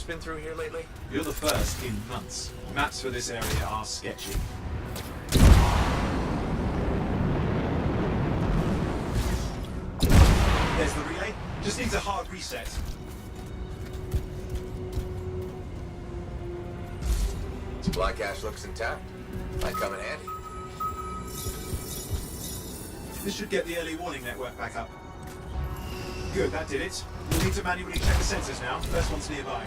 just been through here lately? You're the first in months. Maps for this area are sketchy. There's the relay. Just needs a hard reset. Black ash looks intact. Might come in handy. This should get the early warning network back up. Good, that did it. We'll need to manually check the sensors now. First one's nearby.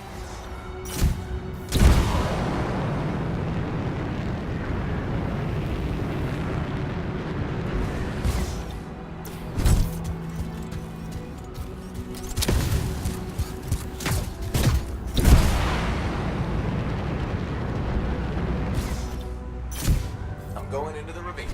I'm going into the ravine.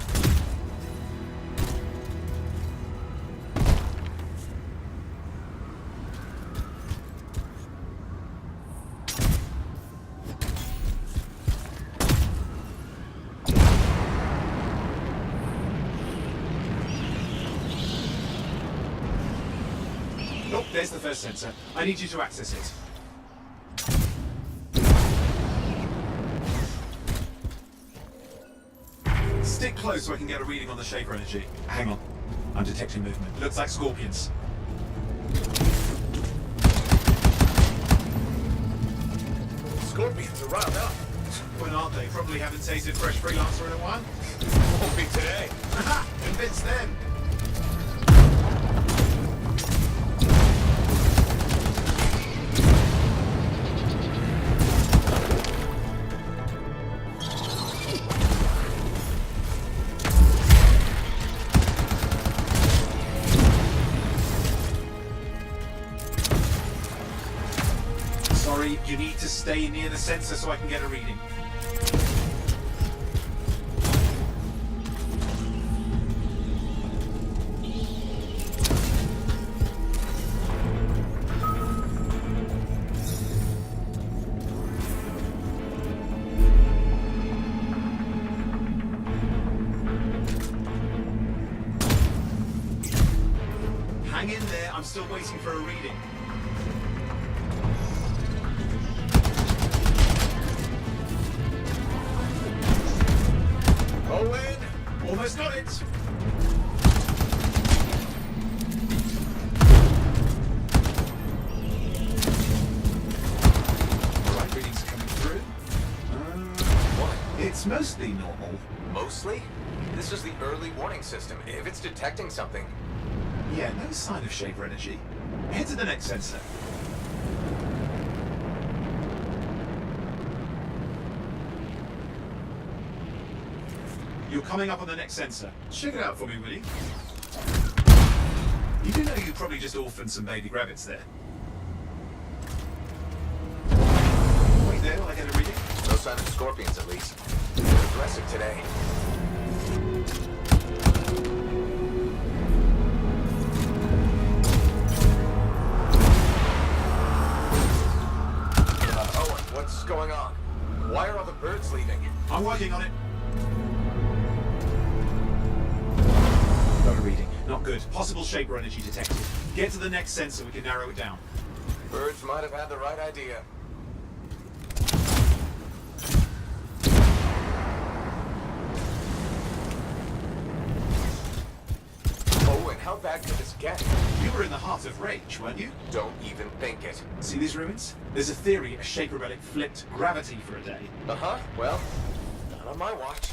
Nope, there's the first sensor. I need you to access it. Stick close so I can get a reading on the shaper energy. Hang on. I'm detecting movement. Looks like scorpions. Scorpions are riled up. When aren't they? Probably haven't tasted fresh freelancer in a while. Won't be today. Haha! Convince them! Sorry, you need to stay near the sensor so I can get a reading. Hang in there, I'm still waiting for a reading. Owen! Almost got it! The right readings are coming through. What? It's mostly normal. Mostly? This is the early warning system. If it's detecting something... Yeah, no sign of shaper energy. Head to the next sensor. You're coming up on the next sensor. Check it out for me, will you? You do know you probably just orphaned some baby rabbits there. Wait there while I get a reading. No sign of scorpions, at least. They're aggressive today. Owen, what's going on? Why are all the birds leaving? I'm working on it. Got a reading. Not good. Possible shaper energy detected. Get to the next sensor, we can narrow it down. Birds might have had the right idea. Owen, how bad could this get? You were in the heart of rage, weren't you? Don't even think it. See these ruins? There's a theory a shaper relic flipped gravity for a day. Uh-huh. Well, not on my watch.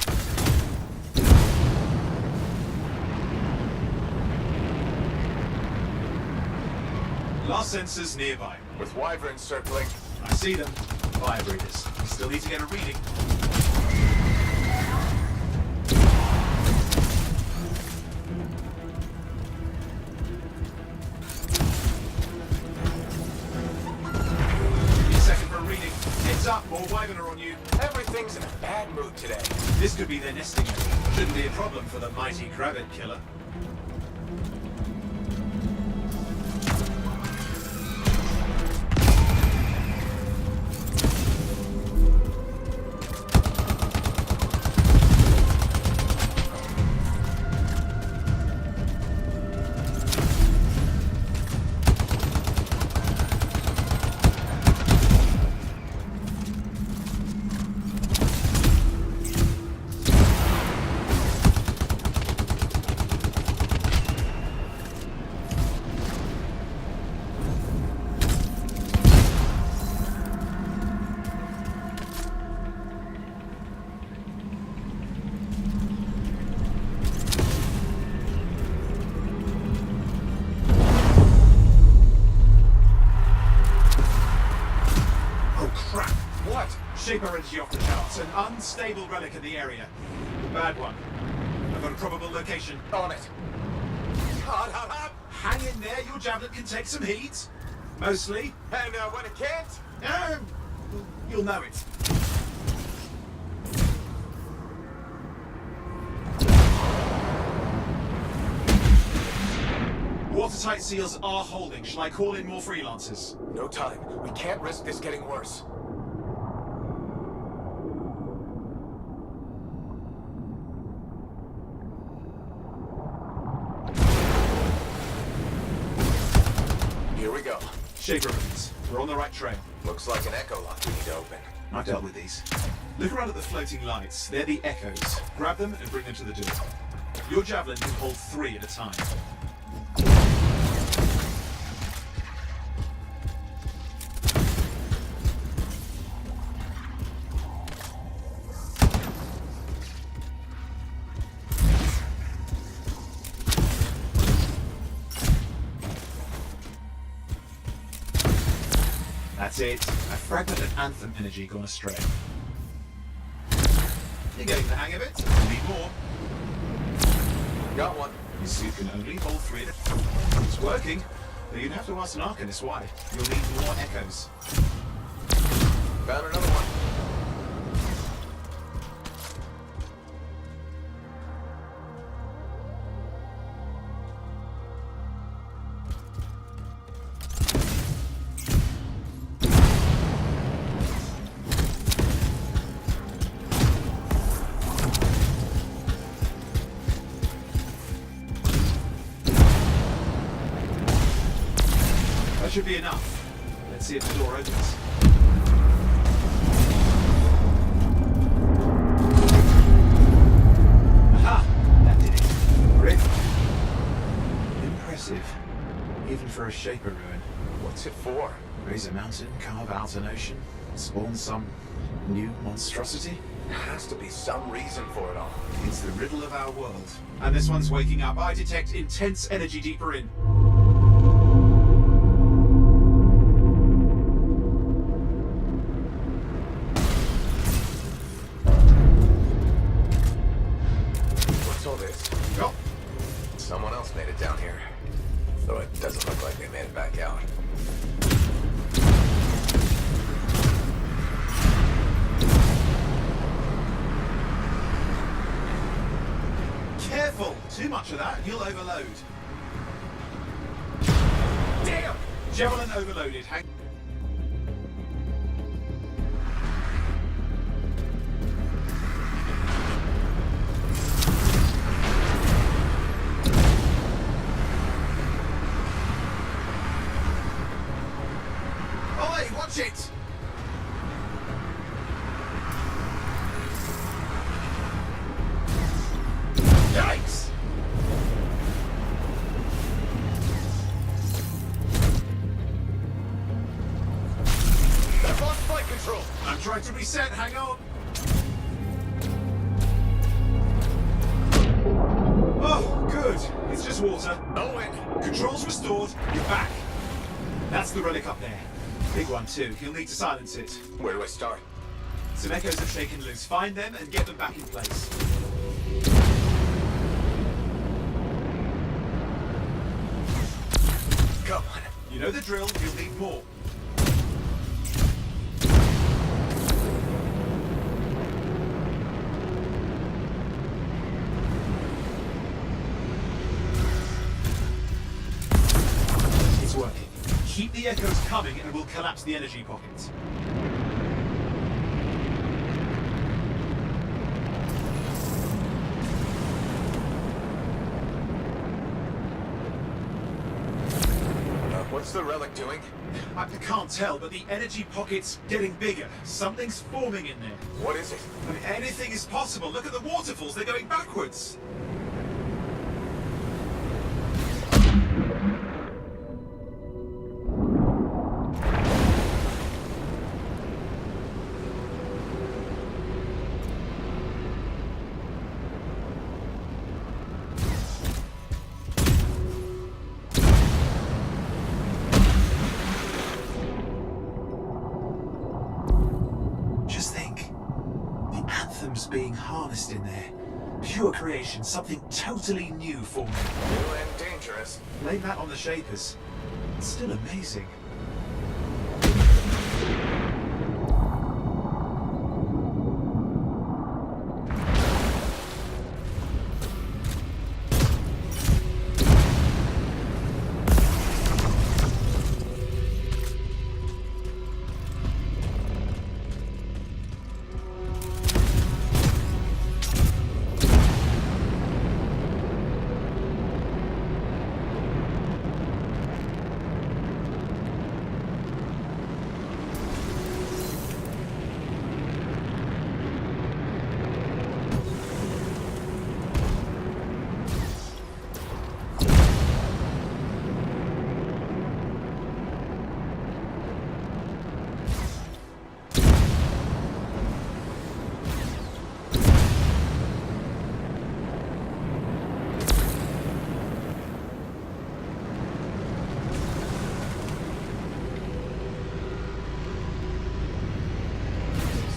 Last sensor's nearby. With wyverns circling. I see them. Fire breathers. Still need to get a reading. Give me a second for a reading. Heads up, more wyvern are on you. Everything's in a bad mood today. This could be their nesting area. Shouldn't be a problem for the mighty rabbit killer. hyper energy off the charts. An unstable relic in the area. Bad one. I've got a probable location. On it. Hard, hard, hard. Hang in there, your javelin can take some heat. Mostly. And when it can't? You'll know it. Watertight seals are holding. Shall I call in more freelancers? No time. We can't risk this getting worse. Here we go. Shaper rooms. We're on the right trail. Looks like an echo lock we need to open. I've dealt with these. Look around at the floating lights. They're the echoes. Grab them and bring them to the door. Your javelin can hold 3 at a time. That's it. A fragment of Anthem energy gone astray. You're getting the hang of it. You need more. Got one. Your suit can only hold 3 at a time. It's working, but you'd have to ask an Arcanist why. You'll need more echoes. Found another one. That should be enough. Let's see if the door opens. Aha! That did it. Great. Impressive. Even for a Shaper ruin. What's it for? Raise a mountain, carve out an ocean, spawn some new monstrosity. There has to be some reason for it all. It's the riddle of our world. And this one's waking up. I detect intense energy deeper in. What's all this? Oh, Someone else made it down here. Though it doesn't look like they made it back out. careful! Too much of that, you'll overload. Damn! Javelin overloaded. Hang. Oi, watch it! Yikes! I've lost flight control! I'm trying to reset, hang on! Oh, good. It's just water. Owen! Controls restored. You're back. That's the relic up there. Big one too. You'll need to silence it. Where do I start? Some echoes have shaken loose. Find them and get them back in place. Come on. You know the drill. You'll need more. It's working. Keep the echoes coming and we'll collapse the energy pockets. What's the relic doing? I can't tell, but the energy pocket's getting bigger. Something's forming in there. What is it? I mean, anything is possible. Look at the waterfalls. They're going backwards. Just think, being harnessed in there. Pure creation, something totally new for me. New and dangerous. Blame that on the Shapers. It's still amazing.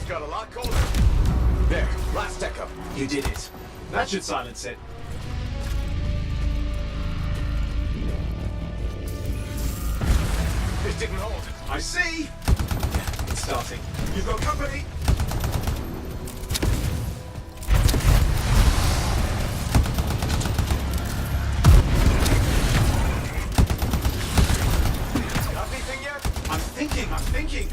Got a lot colder. There, last echo. You did it. That should silence it. This didn't hold. I see! It's starting. You've got company! Got anything yet? I'm thinking!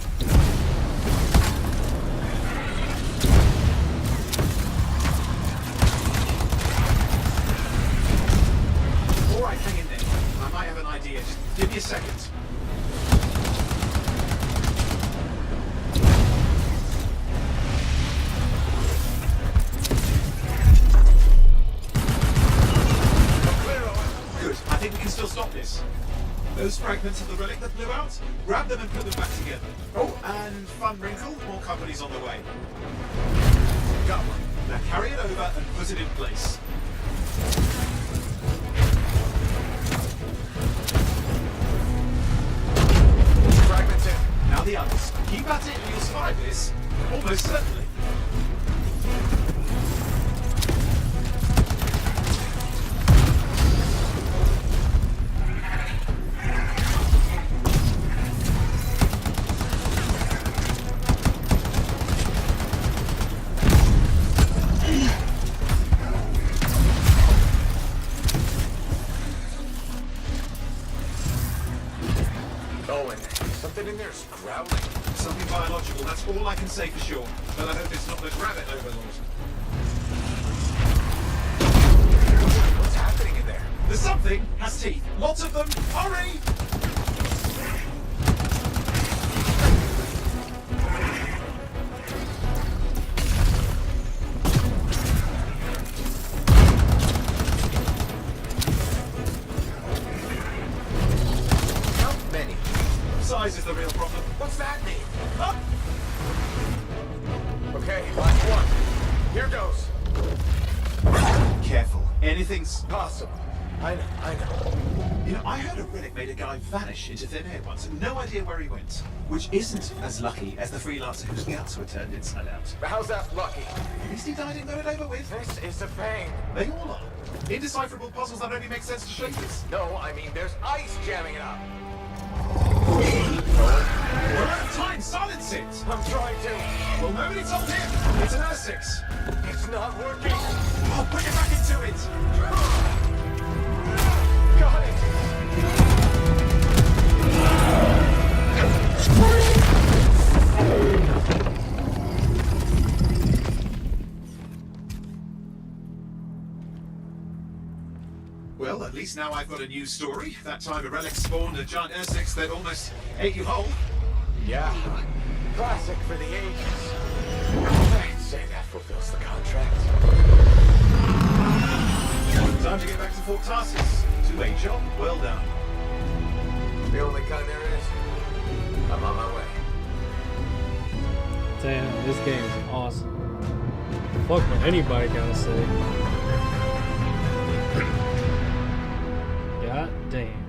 Alright, hang in there. I might have an idea. Just give me a second. Good. I think we can still stop this. Those fragments of the relic that blew out, grab them and put them back together. Oh, and fun wrinkle, more company's on the way. Got one. Now carry it over and put it in place. Fragments in. Now the others. Keep at it and you'll survive this. Almost certainly. Owen, something in there's growling. Something biological, that's all I can say for sure. But I hope it's not the rabbit overlord. What's happening in there? The something has teeth. Lots of them. Hurry! How many? Size is the real problem. What's that mean? Up! Okay, last one. Here goes. Careful. Anything's... Possible. I know. You know, I heard a relic made a guy vanish into thin air once. No idea where he went. Which isn't as lucky as the freelancer whose guts were turned inside out. But how's that lucky? At least he died and got it over with. This is a pain. They all are. Indecipherable puzzles that only make sense to Shapers. No, I mean there's ice jamming it up. We're out of time. Silence it. I'm trying to. Well, nobody told him. It's an R6. It's not working. I'll put it back into it. Got it. Well, at least now I've got a new story. That time a relic spawned a giant R6 that almost ate you whole. Yeah. Classic for the ages. I'd say that fulfills the contract. Time to get back to Fort Tarsus. To a job well done. The only kind there is. I'm on my way. Damn, this game is awesome. Fuck what anybody gotta say. God damn.